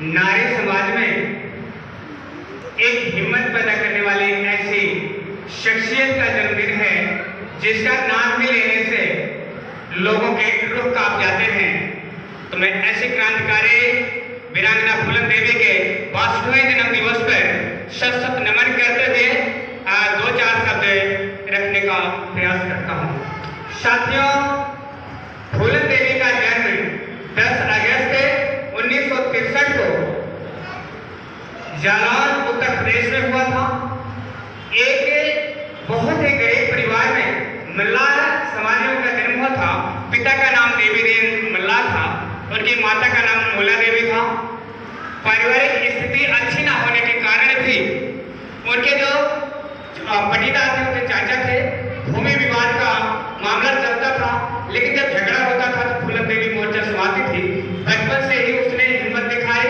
नारी समाज में एक हिम्मत पैदा करने वाली ऐसी शख्सियत का जन्मदिन है जिसका नाम ही लेने से लोगों के रूह कांप जाते हैं। तो मैं ऐसी क्रांतिकारी वीरांगना फूलन देवी के 62वें जन्म दिवस पर शत नमन करते हुए दो चार शब्द रखने का प्रयास करता हूँ। साथियों, फूलन देवी का जन्म 10 अगस्त 1963 को जालौन उत्तर प्रदेश में हुआ था। एक बहुत ही गरीब परिवार में मल्लाह समाजियों का जन्म हुआ था। पिता का नाम देवीदेव मल्लाह था, उनकी माता का नाम मोला देवी था। पारिवारिक स्थिति अच्छी ना होने के कारण भी उनके जो पटीदार थे, उनके चाचा थे, भूमि विवाद का मामला चलता था। लेकिन जब झगड़ा होता था तो फूलन देवी मोर्चा समाती थी। बचपन से ही उसने हिम्मत दिखाई।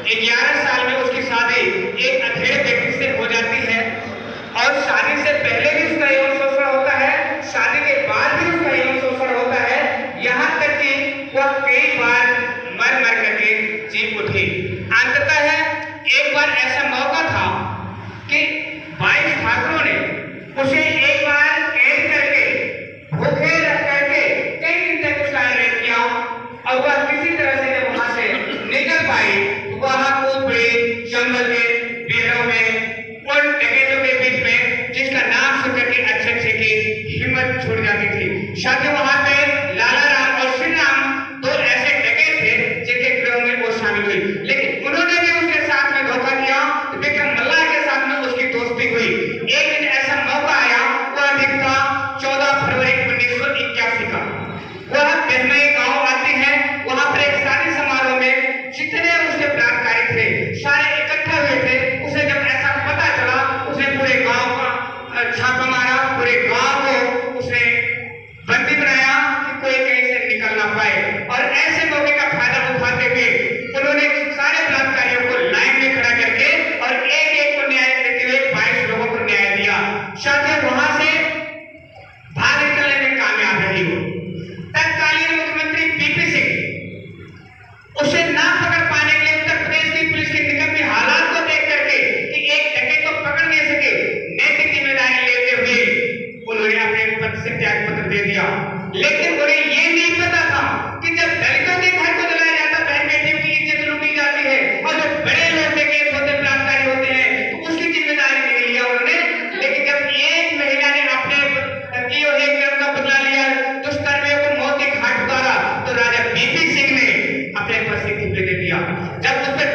11 साल में उसकी शादी एक अधेड़ व्यक्ति से हो जाती है और शादी से पहले भी उसका यौन शोषण होता है, शादी के बाद भी उसका यौन शोषण होता है। यहाँ तक कि वह कई बार मर मर करके जी उठी। अंततः एक बार ऐसा मौका था कि 22 ठाकुरों ने उसे एक बार कैद करके भूखे रख करके कई दिन तक उसका रेप किया और वह किसी तरह से जब वहां से निकल पाई तो वहां ऊपरी जंगल के बेरों में उन डकैतों के बीच में जिसका नाम सुनकर के अच्छे की हिम्मत छूट जाती थी। साथ ही वहां पे लाला राम और श्री राम दो ऐसे डकैत थे जिनके गिरोह में वो शामिल हुई। लेकिन उन्होंने भी उसके साथ में धोखा किया। विक्रम मल्लाह के साथ में उसकी दोस्ती हुई। एक दिन ऐसा मौका आया, वह दिन था 14 फरवरी 1981 का। वह बहनई गांव आती है। वहां पर एक शादी समारोह में जितने उसके बलात्कारी थे सारे इकट्ठा हुए थे। उसे जब ऐसा पता चला उसने पूरे गांव का छापा मारा, पूरे गांव को उसने बंदी बनाया कि कोई कहीं से निकल ना पाए। और ऐसे मौके का फायदा उठाते हुए उन्होंने सारे बलात्कारियों को लाइन में खड़ा करके और एक एक को न्याय देते हुए 22 लोगों को न्याय दिया। शायद वहां से भाग निकलने में कामयाब रही हो। तत्कालीन मुख्यमंत्री पीपी सिंह उसे ना पकड़ पाने के लिए उत्तर प्रदेश की पुलिस के निकट में हालात को देख करके कि एक डकैत को पकड़ नहीं सके, नैतिक जिम्मेदारी लेते हुए उन्होंने अपने पद से त्याग पत्र दे दिया। लेकिन उन्हें यह नहीं पता था कि जब दलितों के घर को जलाया जाता, बहन बेटियों की इज्जत लूटी जाती है और जो बड़े लोग डकैत होते, बलात्कारी होते हैं, तो उसकी जिम्मेदारी नहीं लिया उन्होंने। लेकिन जब एक महिला ने अपने किए हुए कर्म का बदला लिया, दुष्कर्मियों को मौत के घाट उतारा, तो राजा बीपी सिंह ने अपने पद से इस्तीफा दे दिया। जब उस पर